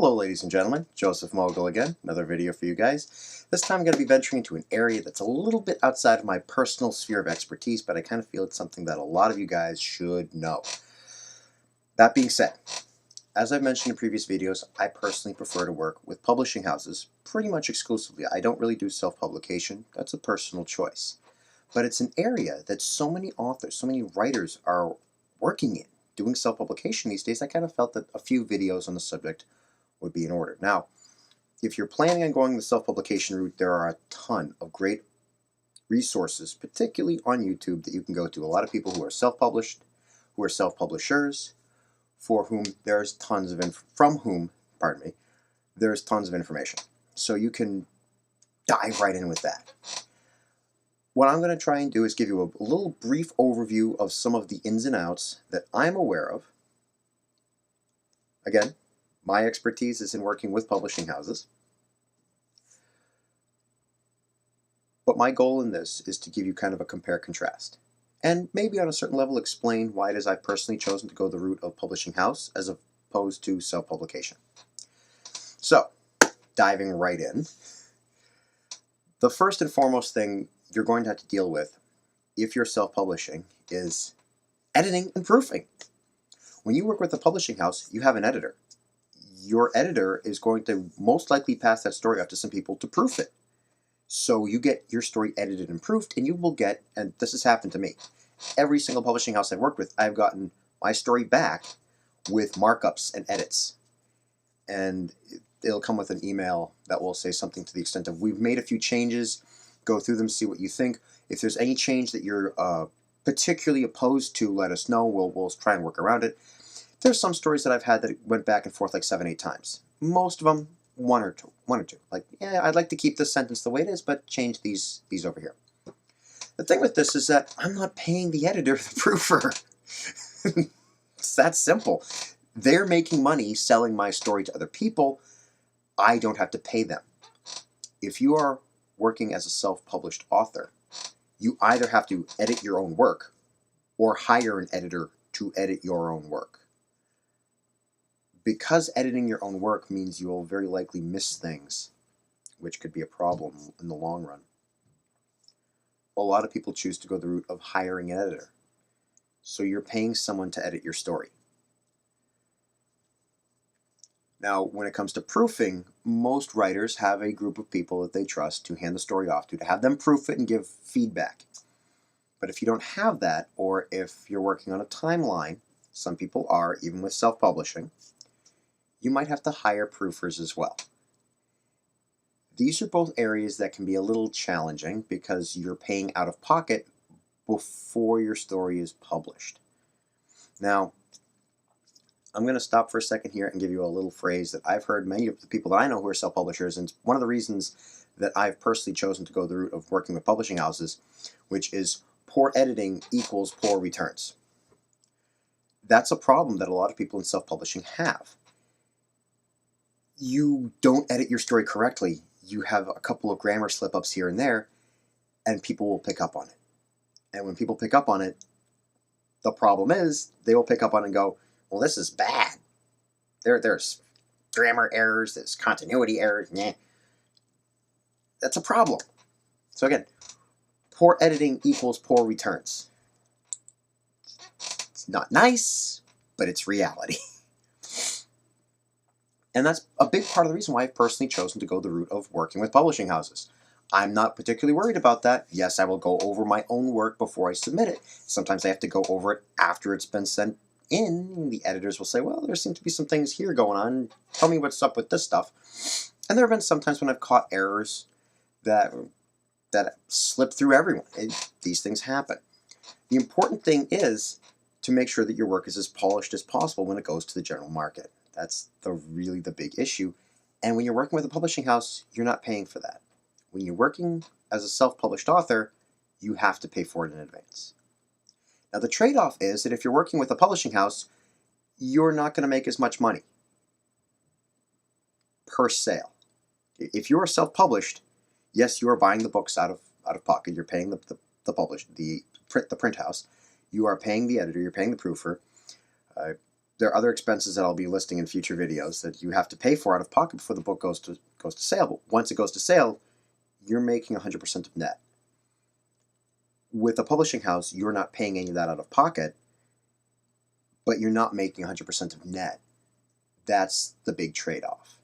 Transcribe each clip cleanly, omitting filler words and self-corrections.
Hello ladies and gentlemen, Joseph Mogel again, another video for you guys. This time I'm going to be venturing into an area that's a little bit outside of my personal sphere of expertise, but I kind of feel it's something that a lot of you guys should know. That being said, as I've mentioned in previous videos, I personally prefer to work with publishing houses pretty much exclusively. I don't really do self-publication, that's a personal choice. But it's an area that so many authors, so many writers are working in, doing self-publication these days. I kind of felt that a few videos on the subject would be in order. Now, if you're planning on going the self-publication route, there are a ton of great resources, particularly on YouTube, that you can go to. A lot of people who are self-published, who are self-publishers, for whom there's tons of there's tons of information. So you can dive right in with that. What I'm going to try and do is give you a little brief overview of some of the ins and outs that I'm aware of. Again, my expertise is in working with publishing houses. But my goal in this is to give you kind of a compare-contrast. And maybe on a certain level explain why it is I've personally chosen to go the route of publishing house as opposed to self-publication. So, diving right in. The first and foremost thing you're going to have to deal with if you're self-publishing is editing and proofing. When you work with a publishing house, you have an editor. Your editor is going to most likely pass that story off to some people to proof it. So you get your story edited and proofed, and you will get, and this has happened to me, every single publishing house I've worked with, I've gotten my story back with markups and edits. And it'll come with an email that will say something to the extent of, we've made a few changes, go through them, see what you think. If there's any change that you're particularly opposed to, let us know. We'll try and work around it. There's some stories that I've had that went back and forth like 7-8 times. Most of them, one or two. Like, yeah, I'd like to keep this sentence the way it is, but change these over here. The thing with this is that I'm not paying the editor, the proofer. It's that simple. They're making money selling my story to other people. I don't have to pay them. If you are working as a self-published author, you either have to edit your own work or hire an editor to edit your own work. Because editing your own work means you will very likely miss things, which could be a problem in the long run. A lot of people choose to go the route of hiring an editor. So you're paying someone to edit your story. Now, when it comes to proofing, most writers have a group of people that they trust to hand the story off to have them proof it and give feedback. But if you don't have that, or if you're working on a timeline, some people are, even with self-publishing, you might have to hire proofers as well. These are both areas that can be a little challenging because you're paying out of pocket before your story is published. Now, I'm going to stop for a second here and give you a little phrase that I've heard many of the people that I know who are self-publishers, and it's one of the reasons that I've personally chosen to go the route of working with publishing houses, which is poor editing equals poor returns. That's a problem that a lot of people in self-publishing have. You don't edit your story correctly. You have a couple of grammar slip-ups here and there, and people will pick up on it. And when people pick up on it, the problem is they will pick up on it and go, well, this is bad. There's grammar errors, there's continuity errors. Nah. That's a problem. So again, poor editing equals poor returns. It's not nice, but it's reality. And that's a big part of the reason why I've personally chosen to go the route of working with publishing houses. I'm not particularly worried about that. Yes, I will go over my own work before I submit it. Sometimes I have to go over it after it's been sent in. The editors will say, well, there seem to be some things here going on. Tell me what's up with this stuff. And there have been some times when I've caught errors that slip through everyone. These things happen. The important thing is to make sure that your work is as polished as possible when it goes to the general market. That's really the big issue. And when you're working with a publishing house, you're not paying for that. When you're working as a self-published author, you have to pay for it in advance. Now, the trade-off is that if you're working with a publishing house, you're not going to make as much money per sale. If you're self-published, yes, you are buying the books out of pocket. You're paying the print house. You are paying the editor. You're paying the proofer. there are other expenses that I'll be listing in future videos that you have to pay for out of pocket before the book goes to sale. But once it goes to sale, you're making 100% of net. With a publishing house, you're not paying any of that out of pocket, but you're not making 100% of net. That's the big trade-off.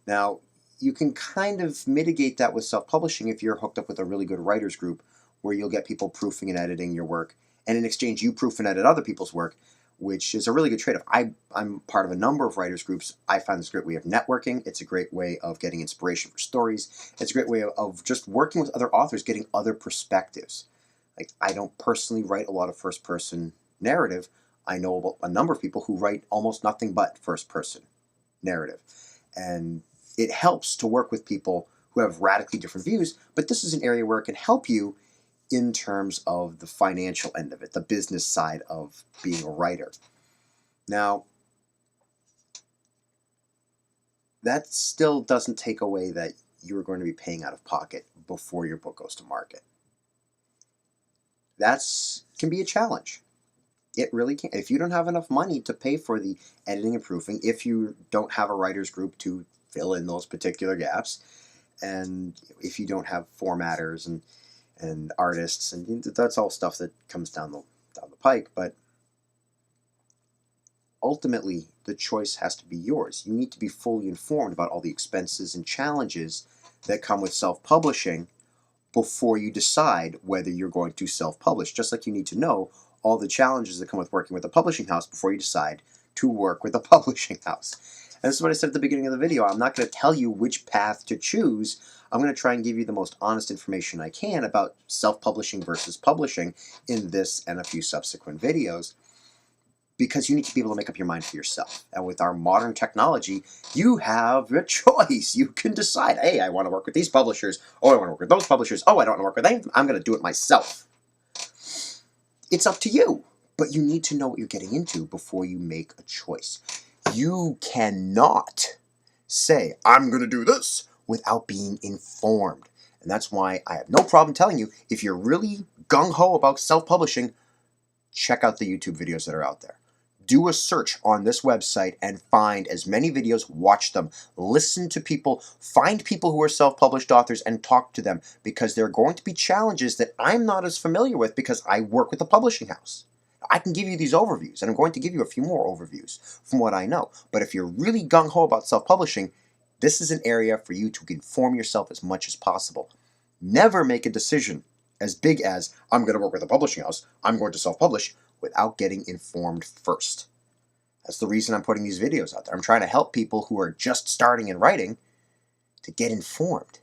Now, you can kind of mitigate that with self-publishing if you're hooked up with a really good writers group where you'll get people proofing and editing your work, and in exchange you proof and edit other people's work, which is a really good trade-off. I'm part of a number of writers groups. I find this a great way of networking. It's a great way of getting inspiration for stories. It's a great way of just working with other authors, getting other perspectives. Like, I don't personally write a lot of first-person narrative. I know about a number of people who write almost nothing but first-person narrative. And it helps to work with people who have radically different views, but this is an area where it can help you in terms of the financial end of it, the business side of being a writer. Now, that still doesn't take away that you're going to be paying out of pocket before your book goes to market. That can be a challenge. It really can. If you don't have enough money to pay for the editing and proofing, if you don't have a writer's group to fill in those particular gaps, and if you don't have formatters and artists, and that's all stuff that comes down the pike, but ultimately the choice has to be yours. You need to be fully informed about all the expenses and challenges that come with self-publishing before you decide whether you're going to self-publish, just like you need to know all the challenges that come with working with a publishing house before you decide to work with a publishing house. And this is what I said at the beginning of the video. I'm not going to tell you which path to choose. I'm going to try and give you the most honest information I can about self-publishing versus publishing in this and a few subsequent videos, because you need to be able to make up your mind for yourself. And with our modern technology, you have a choice. You can decide, hey, I want to work with these publishers. Oh, I want to work with those publishers. Oh, I don't want to work with them. I'm going to do it myself. It's up to you, but you need to know what you're getting into before you make a choice. You cannot say, I'm going to do this without being informed. And that's why I have no problem telling you, if you're really gung-ho about self-publishing, check out the YouTube videos that are out there. Do a search on this website and find as many videos, watch them, listen to people, find people who are self-published authors and talk to them, because there are going to be challenges that I'm not as familiar with because I work with a publishing house. I can give you these overviews, and I'm going to give you a few more overviews from what I know. But if you're really gung-ho about self-publishing, this is an area for you to inform yourself as much as possible. Never make a decision as big as, I'm going to work with a publishing house, I'm going to self-publish, without getting informed first. That's the reason I'm putting these videos out there. I'm trying to help people who are just starting in writing to get informed.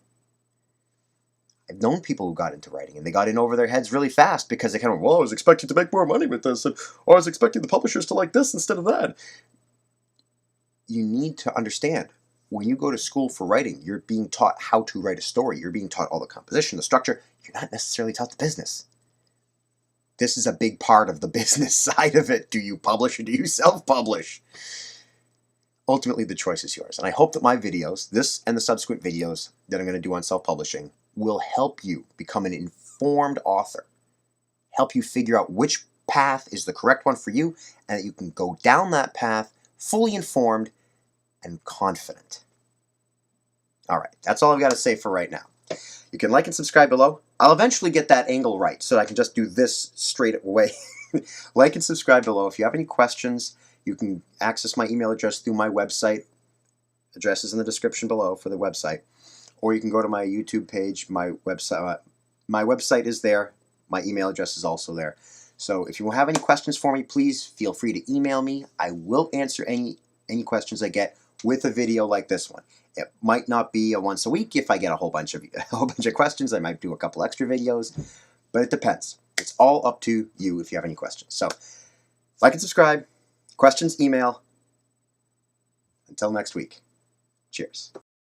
I've known people who got into writing, and they got in over their heads really fast because they kind of, well, I was expecting to make more money with this, and I was expecting the publishers to like this instead of that. You need to understand, when you go to school for writing, you're being taught how to write a story. You're being taught all the composition, the structure. You're not necessarily taught the business. This is a big part of the business side of it. Do you publish or do you self-publish? Ultimately, the choice is yours. And I hope that my videos, this and the subsequent videos that I'm going to do on self-publishing, will help you become an informed author, help you figure out which path is the correct one for you, and that you can go down that path fully informed and confident. All right, that's all I've got to say for right now. You can like and subscribe below. I'll eventually get that angle right so I can just do this straight away. Like and subscribe below. If you have any questions, you can access my email address through my website. Address is in the description below for the website. Or you can go to my YouTube page. My website is there. My email address is also there. So if you have any questions for me, please feel free to email me. I will answer any questions I get with a video like this one. It might not be a once a week. If I get a whole bunch of questions, I might do a couple extra videos, but it depends. It's all up to you if you have any questions. So like and subscribe, questions, email. Until next week, cheers.